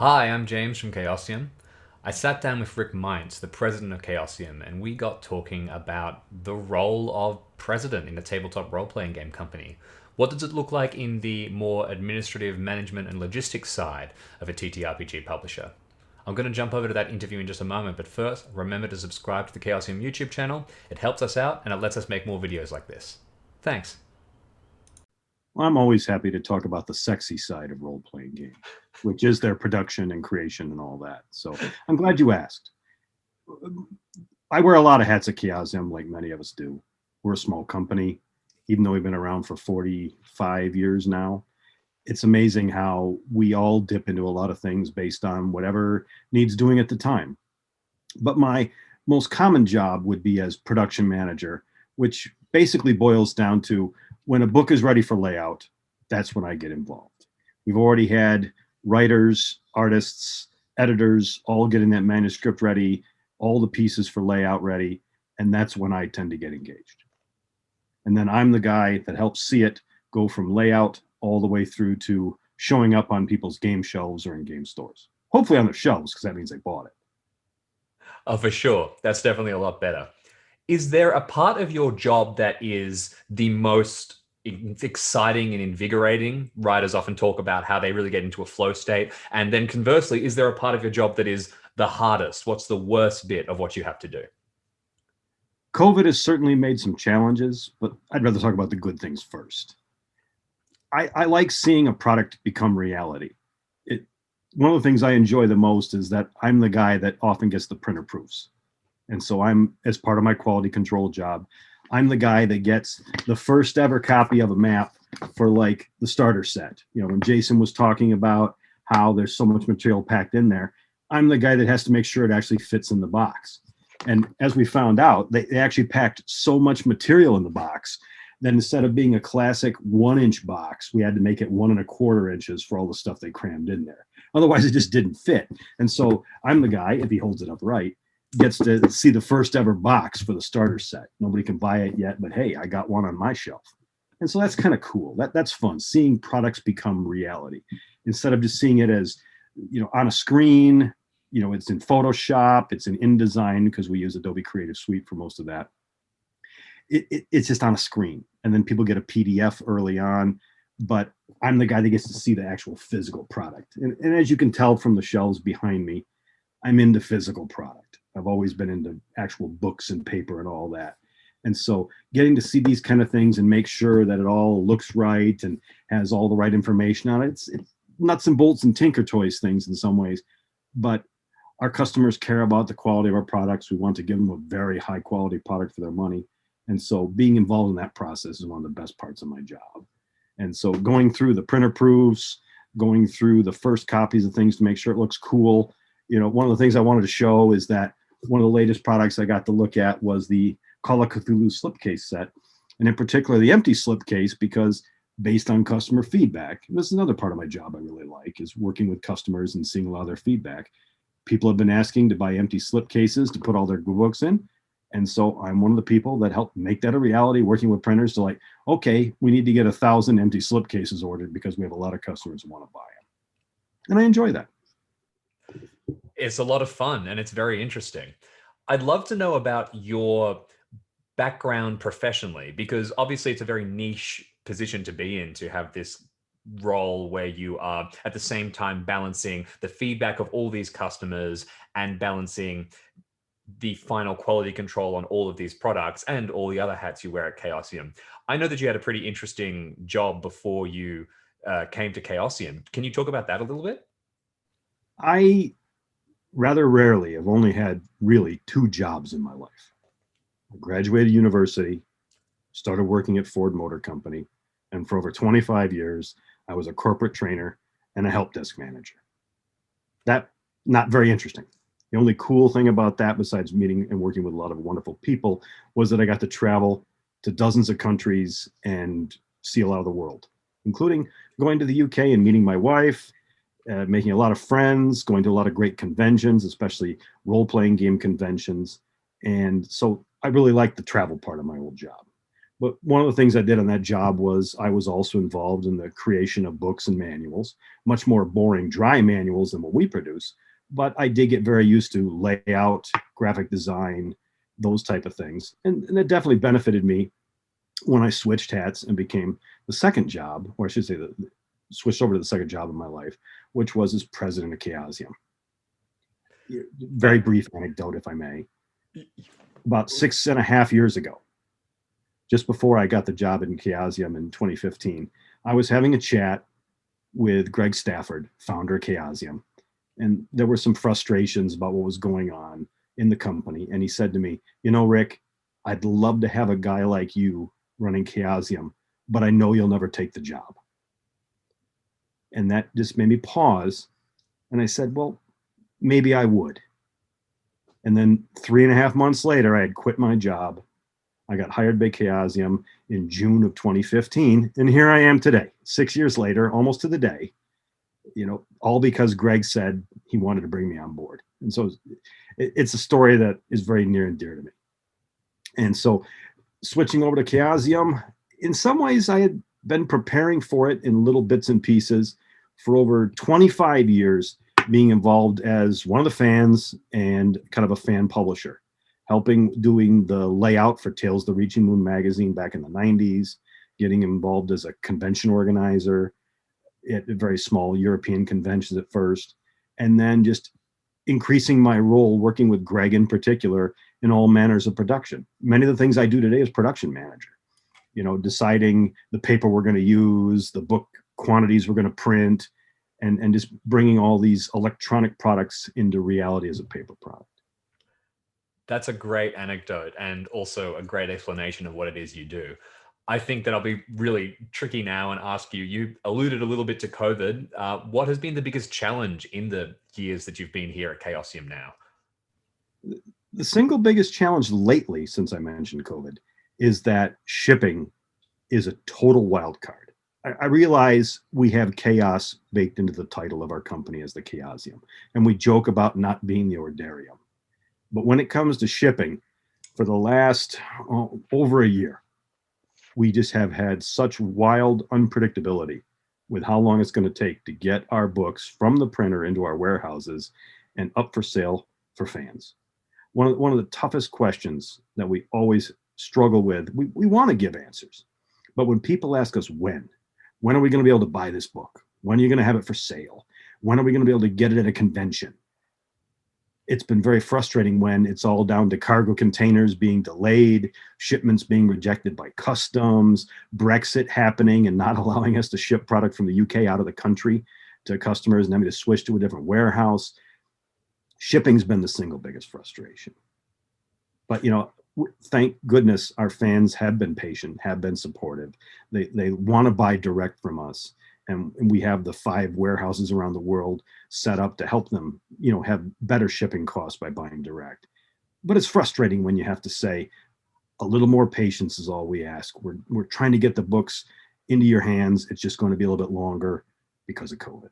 Hi, I'm James from Chaosium. I sat down with Rick Meints, the president of Chaosium, and we got talking about the role of president in a tabletop role playing game company. What does it look like in the more administrative management and logistics side of a TTRPG publisher? I'm going to jump over to that interview in just a moment, but first, remember to subscribe to the Chaosium YouTube channel. It helps us out and it lets us make more videos like this. Thanks. Well, I'm always happy to talk about the sexy side of role-playing games, which is their production and creation and all that. So I'm glad you asked. I wear a lot of hats at Chaosium, like many of us do. We're a small company, even though we've been around for 45 years now. It's amazing how we all dip into a lot of things based on whatever needs doing at the time. But my most common job would be as production manager, which basically boils down to when a book is ready for layout, that's when I get involved. We've already had writers, artists, editors all getting that manuscript ready, all the pieces for layout ready, and that's when I tend to get engaged. And then I'm the guy that helps see it go from layout all the way through to showing up on people's game shelves or in game stores. Hopefully on their shelves, because that means they bought it. Oh, for sure. That's definitely a lot better. Is there a part of your job that is the most exciting and invigorating? Writers often talk about how they really get into a flow state. And then conversely, is there a part of your job that is the hardest? What's the worst bit of what you have to do? COVID has certainly made some challenges, but I'd rather talk about the good things first. I like seeing a product become reality. One of the things I enjoy the most is that I'm the guy that often gets the printer proofs. And so I'm, as part of my quality control job, I'm the guy that gets the first ever copy of a map for like the starter set. You know, when Jason was talking about how there's so much material packed in there, I'm the guy that has to make sure it actually fits in the box. And as we found out, they actually packed so much material in the box that instead of being a classic 1-inch box, we had to make it 1 1/4 inches for all the stuff they crammed in there. Otherwise, it just didn't fit. And so I'm the guy, if he holds it up right, gets to see the first ever box for the starter set. Nobody can buy it yet, but hey, I got one on my shelf. And so that's kind of cool. That's fun, seeing products become reality instead of just seeing it as, on a screen. It's in Photoshop, it's in InDesign because we use Adobe Creative Suite for most of that. It's just on a screen, and then people get a PDF early on, but I'm the guy that gets to see the actual physical product. And as you can tell from the shelves behind me, I'm into physical product. I've always been into actual books and paper and all that. And so getting to see these kind of things and make sure that it all looks right and has all the right information on it, it's nuts and bolts and tinker toys things in some ways, but our customers care about the quality of our products. We want to give them a very high quality product for their money. And so being involved in that process is one of the best parts of my job. And so going through the printer proofs, going through the first copies of things to make sure it looks cool. One of the things I wanted to show is that one of the latest products I got to look at was the Call of Cthulhu slipcase set, and in particular the empty slipcase, because based on customer feedback, this is another part of my job I really like, is working with customers and seeing a lot of their feedback. People have been asking to buy empty slipcases to put all their books in. And so I'm one of the people that helped make that a reality, working with printers to okay, we need to get 1,000 empty slipcases ordered because we have a lot of customers who want to buy them. And I enjoy that. It's a lot of fun and it's very interesting. I'd love to know about your background professionally, because obviously it's a very niche position to be in, to have this role where you are at the same time balancing the feedback of all these customers and balancing the final quality control on all of these products and all the other hats you wear at Chaosium. I know that you had a pretty interesting job before you came to Chaosium. Can you talk about that a little bit? I rather rarely have only had really 2 jobs in my life. I graduated university, started working at Ford Motor Company, and for over 25 years, I was a corporate trainer and a help desk manager. That, not very interesting. The only cool thing about that, besides meeting and working with a lot of wonderful people, was that I got to travel to dozens of countries and see a lot of the world, including going to the UK and meeting my wife, making a lot of friends, going to a lot of great conventions, especially role-playing game conventions. And so I really liked the travel part of my old job. But one of the things I did on that job was I was also involved in the creation of books and manuals, much more boring, dry manuals than what we produce. But I did get very used to layout, graphic design, those type of things. And it definitely benefited me when I switched hats and became the second job, or I should say, switched over to the second job in my life, which was as president of Chaosium. Very That brief anecdote, if I may. About 6.5 years ago, just before I got the job in Chaosium in 2015, I was having a chat with Greg Stafford, founder of Chaosium, and there were some frustrations about what was going on in the company. And he said to me, "You know, Rick, I'd love to have a guy like you running Chaosium, but I know you'll never take the job." And that just made me pause. And I said, "Well, maybe I would." And then 3.5 months later, I had quit my job. I got hired by Chaosium in June of 2015. And here I am today, 6 years later, almost to the day, all because Greg said he wanted to bring me on board. And so it's a story that is very near and dear to me. And so switching over to Chaosium, in some ways, I had been preparing for it in little bits and pieces for over 25 years, being involved as one of the fans and kind of a fan publisher, helping doing the layout for Tales of the Reaching Moon magazine back in the 90s, getting involved as a convention organizer at very small European conventions at first, and then just increasing my role working with Greg in particular in all manners of production. Many of the things I do today as production manager, deciding the paper we're going to use, the book quantities we're going to print, and just bringing all these electronic products into reality as a paper product. That's a great anecdote and also a great explanation of what it is you do. I think that I'll be really tricky now and ask you, you alluded a little bit to COVID. What has been the biggest challenge in the years that you've been here at Chaosium now? The single biggest challenge lately, since I mentioned COVID, is that shipping is a total wild card. I realize we have chaos baked into the title of our company as the Chaosium, and we joke about not being the Ordarium. But when it comes to shipping, for the last over a year, we just have had such wild unpredictability with how long it's going to take to get our books from the printer into our warehouses and up for sale for fans. One of the toughest questions that we always struggle with, we want to give answers, but when people ask us when are we going to be able to buy this book? When are you going to have it for sale? When are we going to be able to get it at a convention? It's been very frustrating when it's all down to cargo containers being delayed, shipments being rejected by customs, Brexit happening and not allowing us to ship product from the UK out of the country to customers and having to switch to a different warehouse. Shipping's been the single biggest frustration. But, thank goodness our fans have been patient, have been supportive. They want to buy direct from us. And we have the 5 warehouses around the world set up to help them, have better shipping costs by buying direct. But it's frustrating when you have to say a little more patience is all we ask. We're trying to get the books into your hands. It's just going to be a little bit longer because of COVID.